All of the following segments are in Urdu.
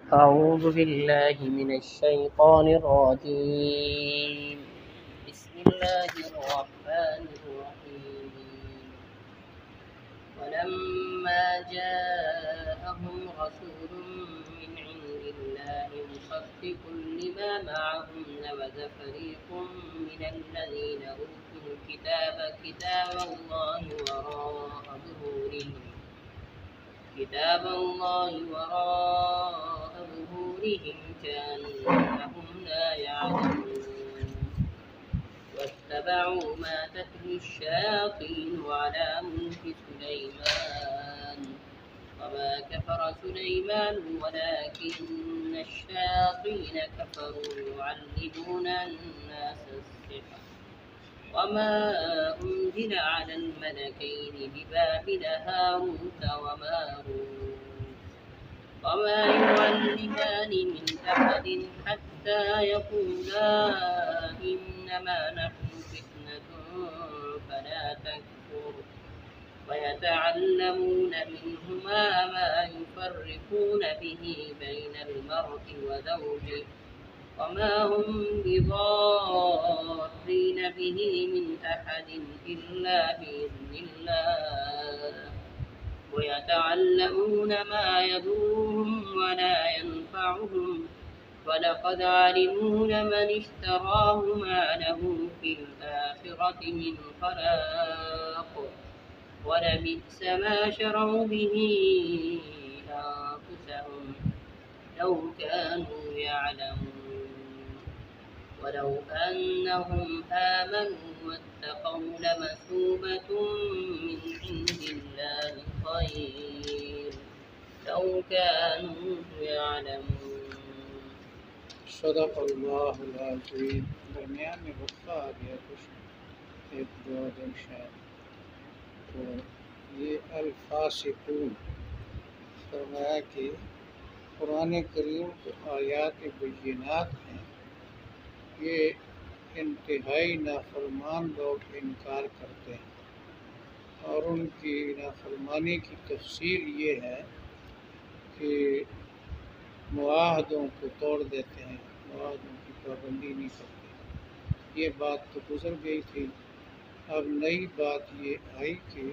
أعوذ بالله من الشيطان الرجيم. بسم الله الرحمن الرحيم. ولما جاءهم رسول من عند الله مصدق لما معهم نبذ فريق من الذين أوتوا الكتاب كتاب الله وراء ظهورهم كأنهم لا يعلمون. واتبعوا ما تتلو الشياطين على ملك سليمان وما كفر سليمان ولكن الشياطين كفروا يعلمون الناس السحر وما أنزل على الملكين ببابل هاروت وماروت وما يعلمان من أحد حتى يقولا إنما نحن فتنة فلا تكفر ويتعلمون منهما ما يفرقون به بين المرء وزوجه وما هم بضارين به من أحد إلا بإذن الله ويتعلمون ما يضرهم ولا ينفعهم ولقد علموا لمن اشتراه ما له في الآخرة من خلاق ولبئس ما شروا به أنفسهم لو كانوا يعلمون. ولو أنهم آمنوا واتقوا لمثوبة من عند الله خير لو كانوا يعلمون. صدق اللہ العظیم۔ درمیان میں وقفہ آ گیا کچھ ایک دو دن شاید، تو یہ الفاسقون فرمایا کہ قرآن کریم کے آیات بینات ہیں، یہ انتہائی نافرمان لوگ انکار کرتے ہیں، اور ان کی نافرمانی کی تفسیر یہ ہے کہ معاہدوں کو توڑ دیتے ہیں، معاہدوں کی پابندی نہیں کرتے۔ یہ بات تو گزر گئی تھی، اب نئی بات یہ آئی کہ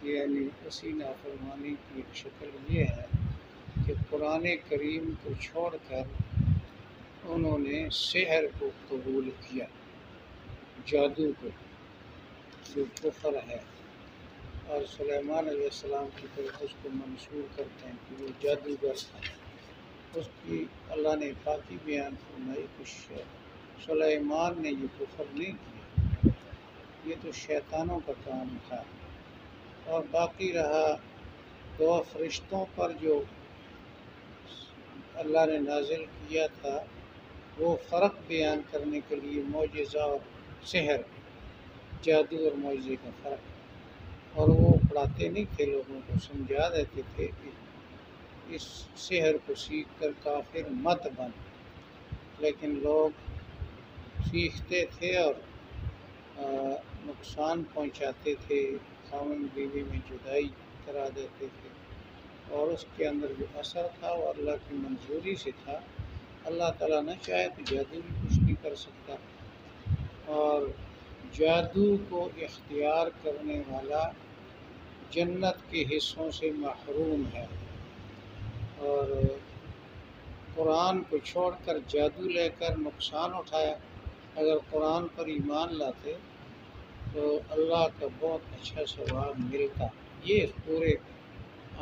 یعنی اسی نافرمانی کی ایک شکل یہ ہے کہ قرآن کریم کو چھوڑ کر انہوں نے سحر کو قبول کیا، جادو کو، جو کفر ہے، اور سلیمان علیہ السلام کی طرف اس کو منسوب کرتے ہیں کہ وہ جادوگر تھا۔ اس کی اللہ نے پاکی بیان فرمائی کہ سلیمان نے یہ کفر نہیں کیا، یہ تو شیطانوں کا کام تھا۔ اور باقی رہا دو فرشتوں پر جو اللہ نے نازل کیا تھا، وہ فرق بیان کرنے کے لیے معجزہ اور سحر، جادو اور معجزے کا فرق، اور وہ پڑھاتے نہیں تھے، لوگوں کو سمجھا دیتے تھے کہ اس سحر کو سیکھ کر کافر مت بن، لیکن لوگ سیکھتے تھے اور نقصان پہنچاتے تھے، خاوند بیوی میں جدائی کرا دیتے تھے، اور اس کے اندر جو اثر تھا وہ اللہ کی منظوری سے تھا۔ اللہ تعالیٰ نہ چاہے تو جادو بھی کچھ نہیں کر سکتا، اور جادو کو اختیار کرنے والا جنت کے حصوں سے محروم ہے، اور قرآن کو چھوڑ کر جادو لے کر نقصان اٹھایا۔ اگر قرآن پر ایمان لاتے تو اللہ کا بہت اچھا ثواب ملتا۔ یہ پورے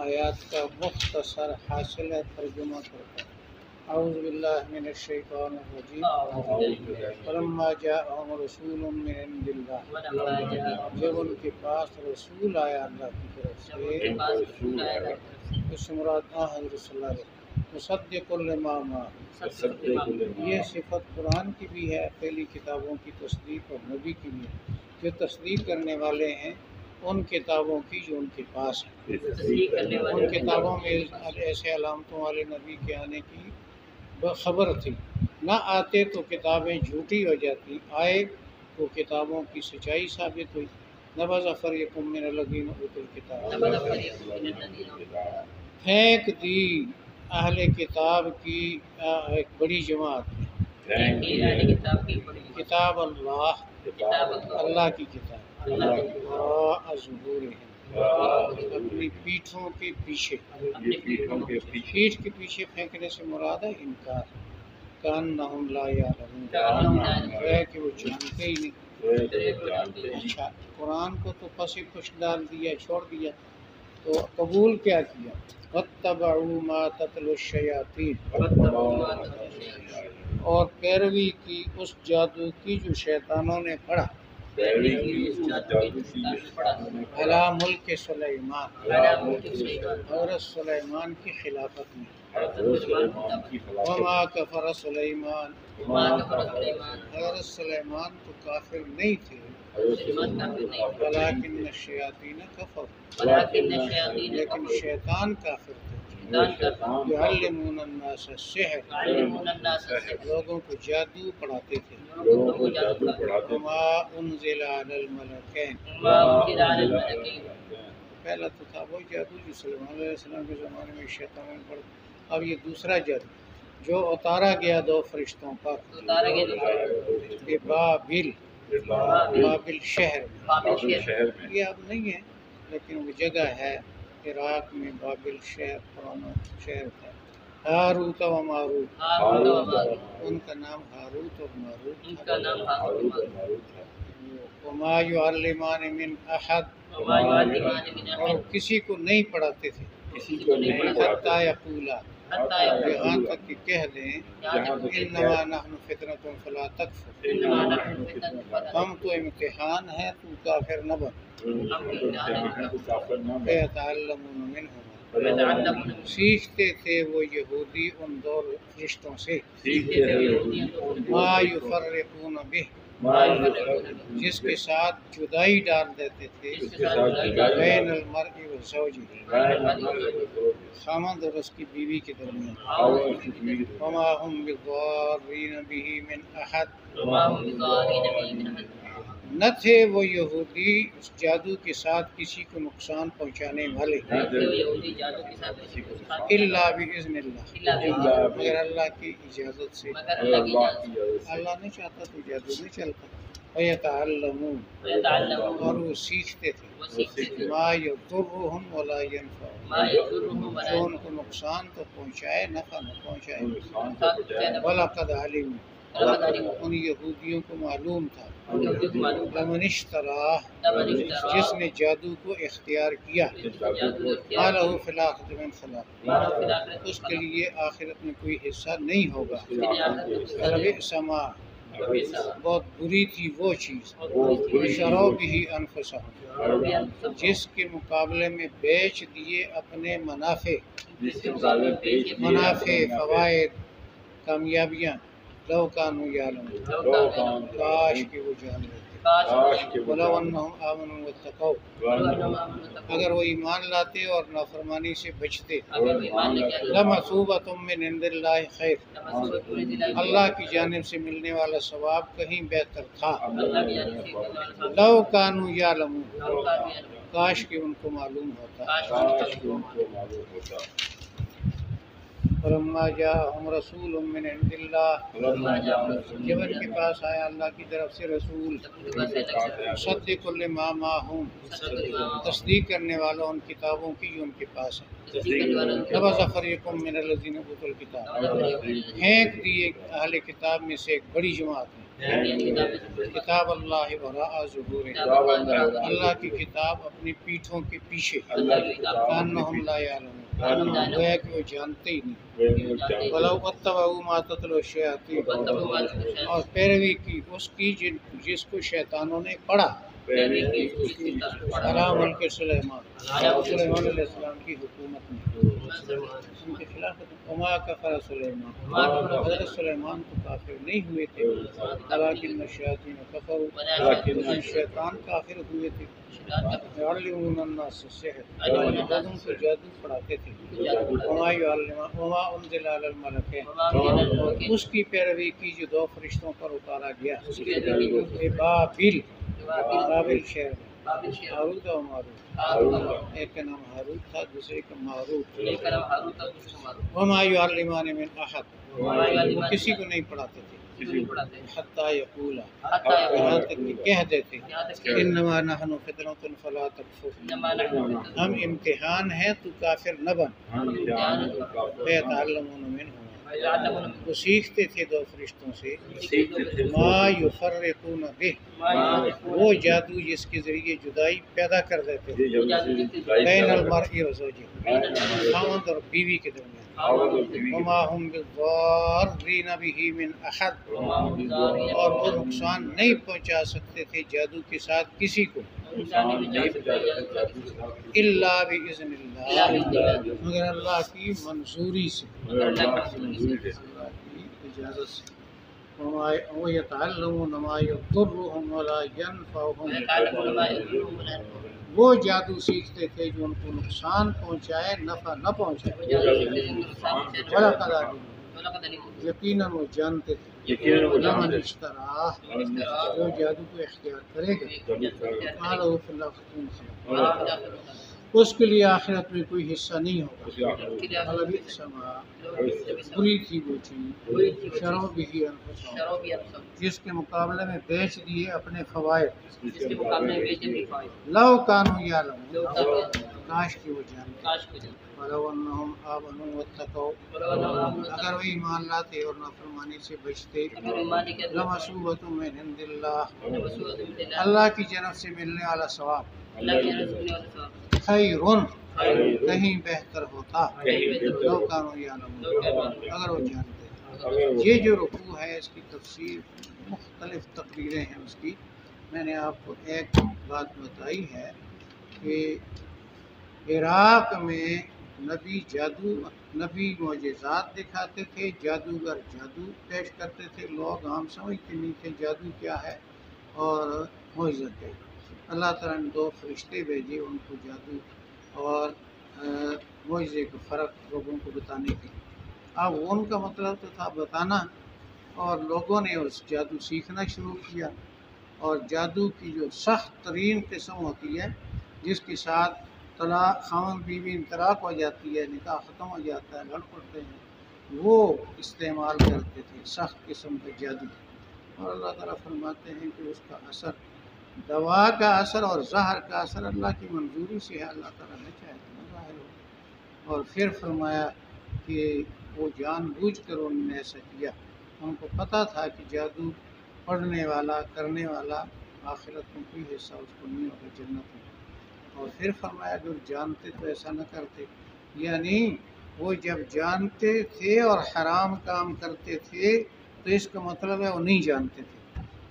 آیات کا مختصر حاصل ہے، ترجمہ کرتا ہے۔ اعوذ باللہ من الشیطان الرجیم۔ ولما جاءهم رسول من عند اللہ، جب ان کے پاس رسول آیا اللہ کی طرف سے، اس سے مراد حضرت صلی اللہ علیہ وسلم، مصدق لما معهم، یہ صفت قرآن کی بھی ہے، پہلی کتابوں کی تصدیق، اور نبی کی بھی ہے، جو تصدیق کرنے والے ہیں ان کتابوں کی جو ان کے پاس ہے۔ ان کتابوں میں ایسے علامتوں والے نبی کے آنے کی خبر تھی، نہ آتے تو کتابیں جھوٹی ہو جاتی، آئے تو کتابوں کی سچائی ثابت ہوئی۔ نبذ فریق من الذین اوتوا الکتاب، پھینک دی اہل کتاب کی ایک بڑی جماعت نے اہل کتاب کی بڑی کتاب اللہ کتاب اللہ کی کتاب اللہ کی وراء ظہورہم اپنی پیٹھوں کے پیچھے اپنی پیٹھوں کے پیٹھ کے پیچھے پھینکنے سے مراد ہے انکار کأنہم لا یعلمون ہے کہ وہ جانتے ہی نہیں اچھا قرآن کو تو پس کچھ ڈال دیا چھوڑ دیا تو قبول کیا کیا واتبعوا ما تتلو الشیاطین اور پیروی کی اس جادو کی جو شیطانوں نے پڑھا علی ملک سلیمان حضرت سلیمان کی خلافت میں وما کفر سلیمان حضرت سلیمان تو کافر نہیں تھے ولکن الشیاطین کفر لیکن شیطان کافر تھے یعلمون الناس السحر لوگوں کو جادو پڑھاتے تھے وما انزل علی الملکین پہلا تو تھا وہ جادو جو سلیمان علیہ السلام کے زمانے میں شیطان نے پڑھا، اب یہ دوسرا جادو جو اتارا گیا دو فرشتوں پر بابل بابل شہر میں، یہ اب نہیں ہے لیکن وہ جگہ ہے عراق میں، بابل شہر پرانا شہر تھا۔ ہاروت و ماروت ان کا نام ہاروت اور ماروت تھا۔ وما یعلمان من احد اور کسی کو نہیں پڑھاتے تھے حتی یقولا یہاں تک کہ کہہ دیں انما نحن فتنۃ فلا تکفر، ہم تو امتحان ہے تو کافر نہ بن۔ فیتعلمون منہما سیکھتے تھے وہ یہودی ان دو فرشتوں سے ما یفرقون بہ جس کے ساتھ جدائی ڈال دیتے تھے بین المرء والزوج خامند اور اس کی بیوی کے درمیان وما هم بضارین بہ من احد نہ تھے وہ یہودی اس جادو کے ساتھ کسی کو نقصان پہنچانے والے الا باذن اللہ مگر اللہ کی اجازت سے، اللہ نہیں چاہتا تو جادو نہیں چلتا۔ ویتعلمون اور وہ سیکھتے تھے ما یضرهم ولا ینفعهم جو ان کو نقصان تو پہنچائے نفع نہ پہنچائے۔ وَلَقَدْ عَلِمُوا ان یہودیوں کو معلوم تھا لمن اشتراہ جس نے جادو کو اختیار کیا ما لہ فی الآخرۃ من خلاق اس کے لیے آخرت میں کوئی حصہ نہیں ہوگا۔ فلبئس ما بہت بری تھی وہ چیز شروا بہ انفسہم جس کے مقابلے میں بیچ دیے اپنے منافع فوائد کامیابیاں لو کانوا یعلمون کاش کہ وہ جان لیتے ولو انہم آمنوا واتقوا اگر وہ ایمان لاتے اور نافرمانی سے بچتے لمثوبۃ من عند اللہ خیر اللہ کی جانب سے ملنے والا ثواب کہیں بہتر تھا۔ لو کانوا یعلمون کاش کہ ان کو معلوم ہوتا۔ فلما جاءهم رسول من عند اللہ جب ان کے پاس آیا اللہ کی طرف سے رسول مصدق لما معهم تصدیق کرنے والا ان کتابوں کی جو ان کے پاس ہیں، نبذ فریق من الذین اوتوا الکتاب پھینک دیے اہل کتاب میں سے ایک بڑی جماعت نے کتاب اللہ وراء ظہورہم اللہ کی کتاب اپنی پیٹھوں کے پیچھے کأنہم لا یعلمون گویا کہ وہ جانتے ہی نہیں۔ وَلَوْ اتَّبَعُوا مَا تَتْلُو الشَّيَاطِينُ اور پیروی کی اس کی جس کو شیطانوں نے پڑھا علی ملک سلیمان سلیمان علیہ السلام کی حکومت میں ان کے خلاف۔ وما کفر سلیمان حضرت سلیمان تو کافر نہیں ہوئے تھے ولکن الشیاطین کفروا لیکن شیطان کافر ہوئے تھے۔ یعلمون الناس السحر لوگوں کو جادو پڑھاتے تھے۔ وما انزل علی الملکین اور اس کی پیروی کی جو دو فرشتوں پر اتارا گیا بابل شہر بابل شیر ہاروت و ماروت، ہاروت ایک کا نام ہاروت تھا دوسرے کا ماروت۔ ایک کا نام ہاروت تھا دوسرا ماروت وما یعلمان من احد، وہ کسی کو نہیں پڑھاتے تھے، کسی کو نہیں پڑھاتے حتیٰ یقولا، حتی یہاں تک کہ کہہ دیتے یہاں تک کہ انما نحن فتنة فلا تکفر، انما نحن ہم امتحان ہیں تو کافر نہ بن۔ امتحان فیتعلمون منہما، یعلمون وہ سیکھتے تھے دو فرشتوں سے ما یفرقون بہ، وہ جادو جس کے ذریعے جدائی پیدا کر دیتے تھے بین المرء و زوجہ، خاوند اور بیوی کے درمیان، وما هم بالضارین بہ من احد، اور وہ نقصان نہیں پہنچا سکتے تھے جادو کے ساتھ کسی کو الا باذن اللہ، مگر اللہ کی منظوری سے، اللہ کی اجازت سے۔ وَيَتَعَلَّمُونَ مَا يَضُرُّهُمْ وَلَا يَنفَعُهُمْ، وہ جادو سیکھتے تھے جو ان کو نقصان پہنچائے نفع نہ پہنچائے۔ وَلَقَدْ عَلِمُوا، یقیناً وہ جانتے تھے، لمن اشتراہ، جو جادو کو اختیار کرے گا مَا لَهُ فِي الْآخِرَةِ مِنْ خَلَاقٍ، اس کے لیے آخرت میں کوئی حصہ نہیں ہوگا۔ وَلَبِئْسَ مَا، بری تھی وہ چیز، شروا بِهِ أَنفُسَهُمْ، جس کے مقابلے میں بیچ دیے اپنے فوائد، جس کے مقابلے میں بیچے بھی فائد لو کانوا یعلمون، کاش کہ وہ جانتے، کاش کو جائے وَلَوْ أَنَّهُمْ آمَنُوا وَاتَّقَوْا، اگر وہ ایمان لاتے اور نافرمانی سے بچتے، لَمَثُوبَةٌ مِّنْ عِندِ اللَّهِ، اللہ کی جانب سے ملنے والا ثواب، اللہ کی رسول اور خیرٌ، کہیں بہتر ہوتا، لو کانوا یعلمون، اگر وہ جانتے۔ یہ جو رکوع ہے اس کی تفسیر مختلف تقریریں ہیں اس کی، میں نے آپ کو ایک بات بتائی ہے کہ عراق میں نبی معجزات دکھاتے تھے، جادوگر جادو پیش کرتے تھے، لوگ عام سمجھتے نہیں تھے جادو کیا ہے اور معجزہ کیا ہے۔ اللہ تعالیٰ نے دو فرشتے بھیجے ان کو جادو اور معجزے کا فرق لوگوں کو بتانے کے لیے۔ اب ان کا مطلب تو تھا بتانا، اور لوگوں نے اس جادو سیکھنا شروع کیا، اور جادو کی جو سخت ترین قسم ہوتی ہے جس کے ساتھ طلاق، خاوند بیوی طلاق ہو جاتی ہے، نکاح ختم ہو جاتا ہے، لڑ پڑتے ہیں، وہ استعمال کرتے تھے سخت قسم کا جادو، اور اللہ تعالیٰ فرماتے ہیں کہ اس کا اثر، دوا کا اثر اور زہر کا اثر اللہ کی منظوری سے ہے، اللہ تعالیٰ نے چاہے تو ظاہر ہو۔ اور پھر فرمایا کہ وہ جان بوجھ کر انہوں نے ایسا کیا، ان کو پتہ تھا کہ جادو پڑھنے والا کرنے والا آخرت میں کوئی حصہ اس کو نہیں ہوگا جنت میں۔ اور پھر فرمایا اگر جانتے تو ایسا نہ کرتے، یعنی وہ جب جانتے تھے اور حرام کام کرتے تھے تو اس کا مطلب ہے وہ نہیں جانتے تھے۔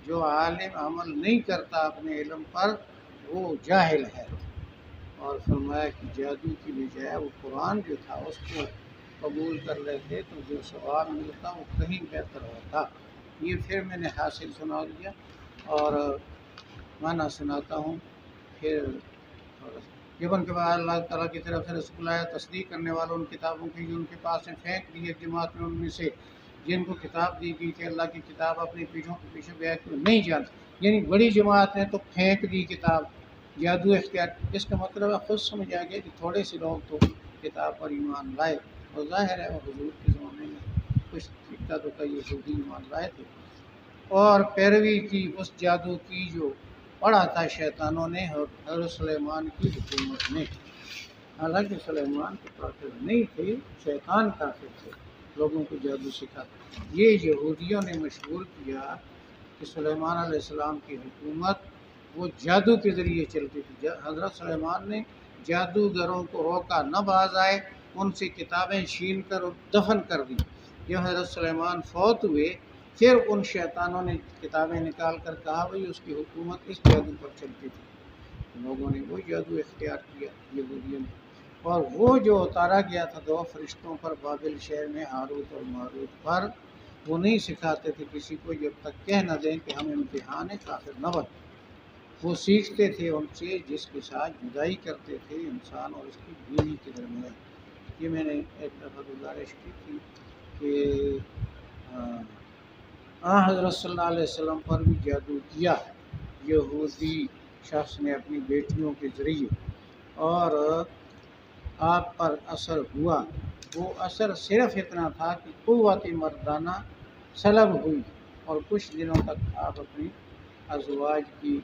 جو عالم عمل نہیں کرتا اپنے علم پر وہ جاہل ہے۔ اور فرمایا کہ جادو کی بجائے وہ قرآن جو تھا اس کو قبول کر لیتے تو جو ثواب ملتا وہ کہیں بہتر ہوتا۔ یہ پھر میں نے حاصل سنا دیا اور معنی سناتا ہوں۔ پھر جب ان کے بعد اللہ تعالیٰ کی طرف سے رسول آیا، تصدیق کرنے والوں ان کتابوں کی جو ان کے پاس ہیں پھینک دی ایک جماعت میں ان میں سے جن کو کتاب دی گئی تھی، اللہ کی کتاب اپنے پیچھوں کے پیچھے بیٹھ کے نہیں جانتے، یعنی بڑی جماعت ہے تو پھینک دی کتاب، جادو اختیار۔ اس کا مطلب ہے خود سمجھ آ گیا کہ تھوڑے سے لوگ تو کتاب پر ایمان لائے، اور ظاہر ہے وہ حضور کے زمانے میں کچھ ٹکا دکا یہودی ایمان لائے تھے، اور پیروی کی اس جادو کی جو پڑھا تھا شیطانوں نے حضرت سلیمان کی حکومت میں۔ حالانکہ سلیمان کے کافر نہیں تھے، شیطان کافر تھے، لوگوں کو جادو سکھاتے۔ یہ یہودیوں نے مشہور کیا کہ سلیمان علیہ السلام کی حکومت وہ جادو کے ذریعے چلتی تھی۔ حضرت سلیمان نے جادوگروں کو روکا نہ باز آئے، ان سے کتابیں چھین کر دفن کر دی۔ جب حضرت سلیمان فوت ہوئے پھر ان شیطانوں نے کتابیں نکال کر کہا بھئی اس کی حکومت اس جادو پر چلتی تھی۔ لوگوں نے وہ جادو اختیار کیا یہودیوں نے، اور وہ جو اتارا گیا تھا دو فرشتوں پر بابل شہر میں، ہاروت اور ماروت پر، وہ نہیں سکھاتے تھے کسی کو جب تک کہہ نہ دیں کہ ہم امتحان ہے کافر نہ بن۔ وہ سیکھتے تھے ان سے جس کے ساتھ جدائی کرتے تھے انسان اور اس کی بیوی کے درمیان۔ یہ میں نے ایک دفعہ گزارش کی تھی کہ حضرت صلی اللہ علیہ وسلم پر بھی جادو کیا یہودی شخص نے اپنی بیٹیوں کے ذریعے اور آپ پر اثر ہوا، وہ اثر صرف اتنا تھا کہ قوت مردانہ سلب ہوئی اور کچھ دنوں تک آپ اپنی ازواج کی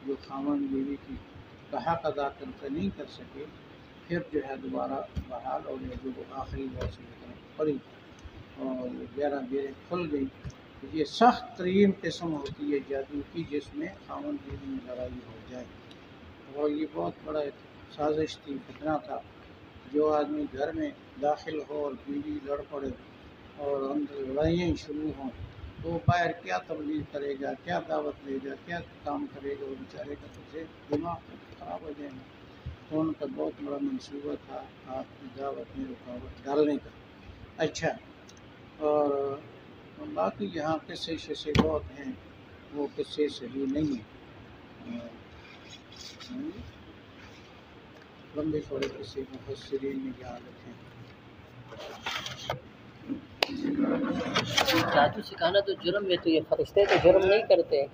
جو خامن بیوی کی حق ادا نہیں کر سکے، پھر جو ہے دوبارہ بحال ہو گئے، جو وہ آخری دور سے پڑی اور 11 بیریں کھل گئی۔ یہ سخت ترین قسم ہوتی ہے جادو کی، جس میں خامن بیوی میں لڑائی ہو جائے، اور یہ بہت بڑا سازش تھی، فتنہ تھا۔ جو آدمی گھر میں داخل ہو اور بیوی لڑ پڑے اور اندر لڑائیاں شروع ہوں تو وہ باہر کیا تبلیغ کرے گا، کیا دعوت لے گا، کیا کام کرے گا، وہ بیچارے کا تو دماغ خراب ہو جائے گا۔ تو ان کا بہت بڑا منصوبہ تھا آپ کی دعوت میں رکاوٹ ڈالنے کا۔ اچھا، اور باقی یہاں قصے شصے بہت ہیں، وہ قصے صحیح نہیں ہیں، لمبے چوڑے قصے مفسرین میں یاد رکھیں۔ جادو سکھانا تو جرم ہے، تو یہ فرشتے تو جرم نہیں کرتے۔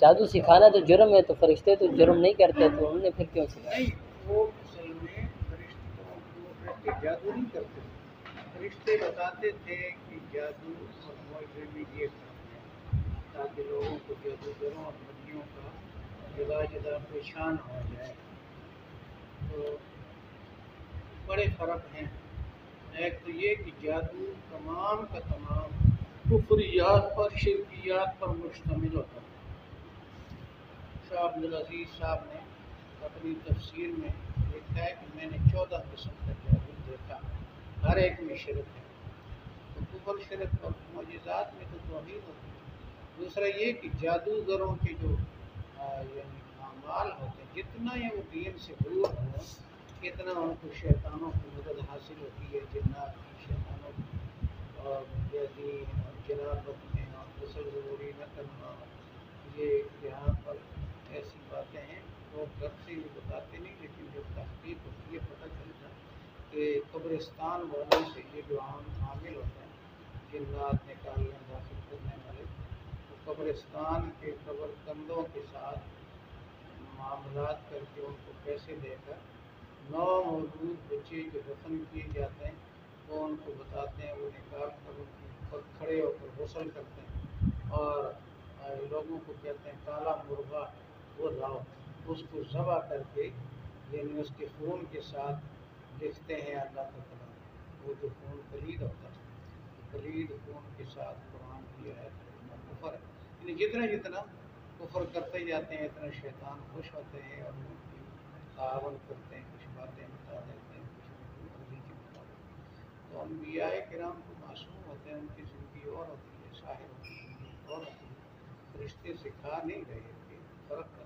جادو سکھانا تو جرم ہے، تو فرشتے تو جرم نہیں کرتے، تو انہوں نے پھر کیوں سکھایا؟ نہیں، وہ اصل میں فرشتے جادو نہیں کرتے، فرشتے بتاتے تھے کہ جادو اور معجزے میں یہ فرق ہے، تاکہ لوگوں کو جادوگروں اور بندیوں کا جدا جدا پہچان ہو جائے۔ تو بڑے فرق ہیں۔ ایک تو یہ کہ جادو تمام کا تمام کفریات پر، شرکیات پر مشتمل ہوتا ہے۔ شاہ عبدالعزیز صاحب نے اپنی تفسیر میں لکھا ہے کہ میں نے 14 قسم کا جادو دیکھا، ہر ایک میں شرک ہے۔ تو کفر، شرک اور معجزات میں تو توحید ہوتی ہے۔ دوسرا یہ کہ جادوگروں کے جو یعنی اعمال ہوتے ہیں، جتنا یہ وہ دین سے دور ہوں اتنا ان کو شیطانوں کی مدد حاصل ہوتی ہے، جنات کی، شیطانوں کی، اور یزین اور جنابت میں اور غسل ضروری نہ کرنا، یہ یہاں پر ایسی باتیں ہیں لوگ گھر سے یہ بتاتے نہیں، لیکن جب تحقیق ہوتی ہے پتہ چلتا کہ قبرستان والوں سے یہ جو عامل ہوتے ہیں جنات نکالنے داخل کرنے والے، وہ قبرستان کے قبر کندوں کے ساتھ معاملات کر کے ان کو پیسے دے کر نومولود بچے جو دفن کیے جاتے ہیں وہ ان کو بتاتے ہیں، وہ نکال کر ان کے اوپر کھڑے ہو کر غسل کرتے ہیں اور لوگوں کو کہتے ہیں کالا مرغا وہ لاؤ، اس کو ذبح کر کے یعنی اس کے خون کے ساتھ لکھتے ہیں اللہ تعالیٰ، وہ جو خون پلید ہوتا ہے، پلید خون کے ساتھ قرآن کی آیت کرنا کفر ہے۔ یعنی جتنا جتنا کفر کرتے جاتے ہیں اتنا شیطان خوش ہوتے ہیں اور ان کی تعاون کرتے ہیں، کچھ باتیں بتا دیتے ہیں، کچھ مرضی کی بتا دیتے ہیں۔ تو انبیاء کرام تو معصوم ہوتے ہیں، ان کی زندگی اور ہوتی ہے، ظاہر ہوتی ہے، اور ہوتی ہے، فرشتے سکھا نہیں رہے تھے، فرق